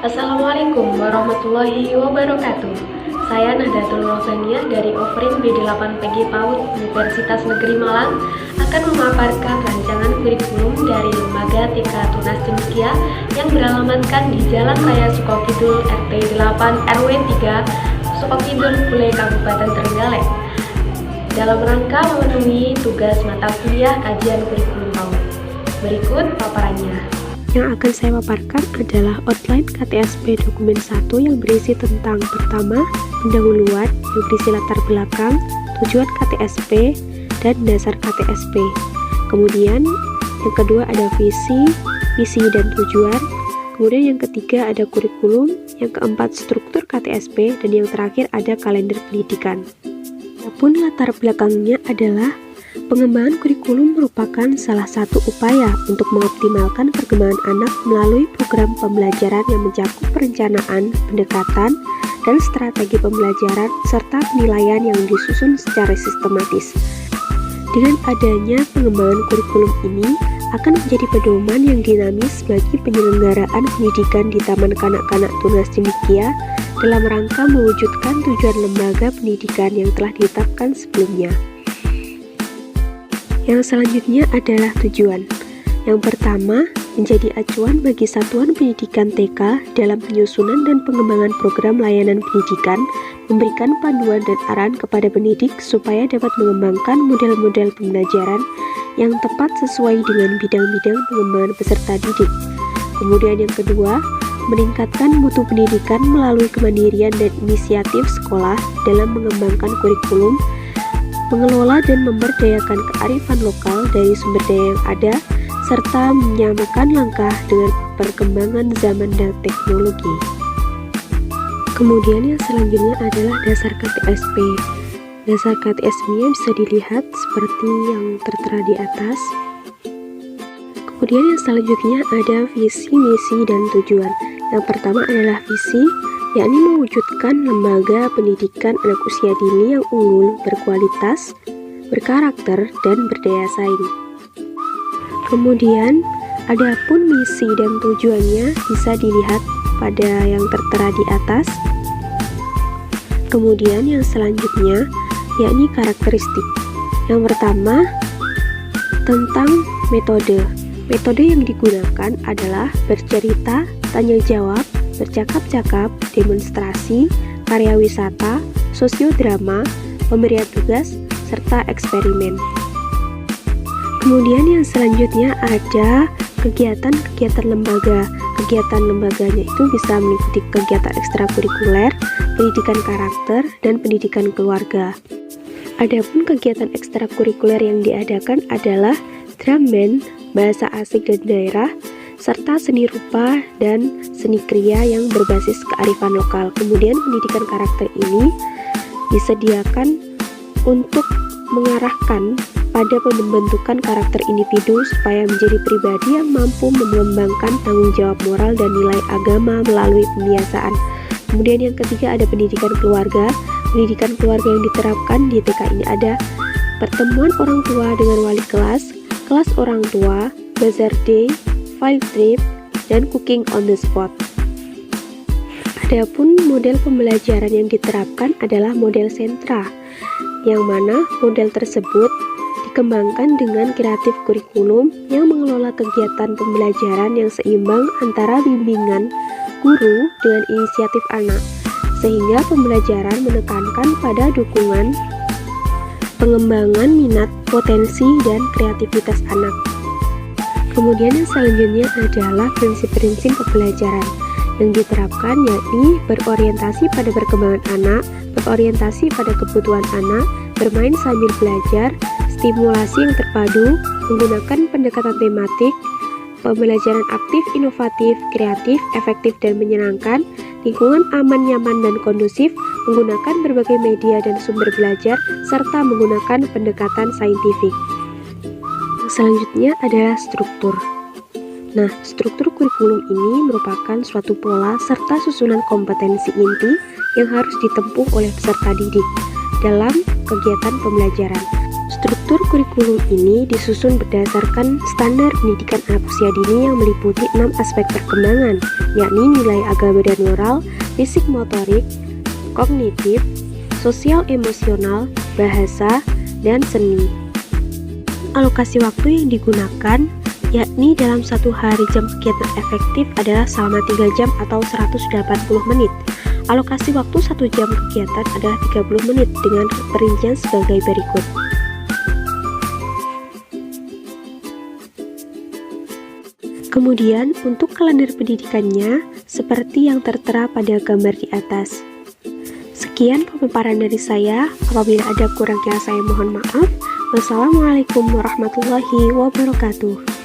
Assalamualaikum warahmatullahi wabarakatuh. Saya Nahdlatul Ulama dari Offering B8 PG PAUD Universitas Negeri Malang akan memaparkan rancangan kurikulum dari Lembaga TK Tunas Cendekia yang beralamatkan di Jalan Raya Sukokidul RT 8 RW 3 Sukokidul Kule Kabupaten Trenggalek dalam rangka memenuhi tugas mata kuliah kajian kurikulum PAUD. Berikut paparannya. Yang akan saya paparkan adalah outline KTSP dokumen 1 yang berisi tentang pertama, pendahuluan yang berisi latar belakang, tujuan KTSP, dan dasar KTSP. Kemudian yang kedua ada visi, misi dan tujuan. Kemudian yang ketiga ada kurikulum, yang keempat struktur KTSP, dan yang terakhir ada kalender pendidikan. Adapun latar belakangnya adalah pengembangan kurikulum merupakan salah satu upaya untuk mengoptimalkan perkembangan anak melalui program pembelajaran yang mencakup perencanaan, pendekatan, dan strategi pembelajaran serta penilaian yang disusun secara sistematis. Dengan adanya pengembangan kurikulum ini akan menjadi pedoman yang dinamis bagi penyelenggaraan pendidikan di Taman Kanak-kanak Tunas Cendekia dalam rangka mewujudkan tujuan lembaga pendidikan yang telah ditetapkan sebelumnya. Yang selanjutnya adalah tujuan. Yang pertama, menjadi acuan bagi satuan pendidikan TK dalam penyusunan dan pengembangan program layanan pendidikan, memberikan panduan dan arahan kepada pendidik supaya dapat mengembangkan model-model pembelajaran yang tepat sesuai dengan bidang-bidang pengembangan peserta didik. Kemudian yang kedua, meningkatkan mutu pendidikan melalui kemandirian dan inisiatif sekolah dalam mengembangkan kurikulum, mengelola dan memberdayakan kearifan lokal dari sumber daya yang ada, serta menyamakan langkah dengan perkembangan zaman dan teknologi. Kemudian yang selanjutnya adalah dasar KTSP. Dasar KTSP-nya bisa dilihat seperti yang tertera di atas. Kemudian yang selanjutnya ada visi, misi, dan tujuan. Yang pertama adalah visi, yakni mewujudkan lembaga pendidikan anak usia dini yang unggul, berkualitas, berkarakter, dan berdaya saing. Kemudian, adapun misi dan tujuannya bisa dilihat pada yang tertera di atas. Kemudian yang selanjutnya, yakni karakteristik. Yang pertama, tentang metode. Metode yang digunakan adalah bercerita, tanya jawab, bercakap-cakap, demonstrasi, karya wisata, sosiodrama, pemberian tugas, serta eksperimen. Kemudian yang selanjutnya ada kegiatan-kegiatan lembaga. Kegiatan lembaganya itu bisa meliputi kegiatan ekstrakurikuler, pendidikan karakter, dan pendidikan keluarga. Adapun kegiatan ekstrakurikuler yang diadakan adalah drum band, bahasa asing dan daerah, serta seni rupa dan seni kriya yang berbasis kearifan lokal. Kemudian pendidikan karakter ini disediakan untuk mengarahkan pada pembentukan karakter individu supaya menjadi pribadi yang mampu mengembangkan tanggung jawab moral dan nilai agama melalui pembiasaan. Kemudian yang ketiga ada pendidikan keluarga. Pendidikan keluarga yang diterapkan di TK ini ada pertemuan orang tua dengan wali kelas, kelas orang tua, bazar day, field trip, dan cooking on the spot. Adapun model pembelajaran yang diterapkan adalah model sentra, yang mana model tersebut dikembangkan dengan kreatif kurikulum yang mengelola kegiatan pembelajaran yang seimbang antara bimbingan guru dengan inisiatif anak, sehingga pembelajaran menekankan pada dukungan pengembangan minat, potensi, dan kreativitas anak. Kemudian yang selanjutnya adalah prinsip-prinsip pembelajaran yang diterapkan, yakni berorientasi pada perkembangan anak, berorientasi pada kebutuhan anak, bermain sambil belajar, stimulasi yang terpadu, menggunakan pendekatan tematik, pembelajaran aktif, inovatif, kreatif, efektif, dan menyenangkan, lingkungan aman, nyaman, dan kondusif, menggunakan berbagai media dan sumber belajar, serta menggunakan pendekatan saintifik. Selanjutnya adalah struktur. Nah, struktur kurikulum ini merupakan suatu pola serta susunan kompetensi inti yang harus ditempuh oleh peserta didik dalam kegiatan pembelajaran. Struktur kurikulum ini disusun berdasarkan standar pendidikan anak usia dini yang meliputi 6 aspek perkembangan, yakni nilai agama dan moral, fisik motorik, kognitif, sosial emosional, bahasa, dan seni. Alokasi waktu yang digunakan yakni dalam satu hari jam kegiatan efektif adalah selama 3 jam atau 180 menit. Alokasi waktu 1 jam kegiatan adalah 30 menit dengan perincian sebagai berikut. Kemudian untuk kalender pendidikannya seperti yang tertera pada gambar di atas. Sekian pemaparan dari saya. Apabila ada kurangnya saya mohon maaf. Wassalamualaikum warahmatullahi wabarakatuh.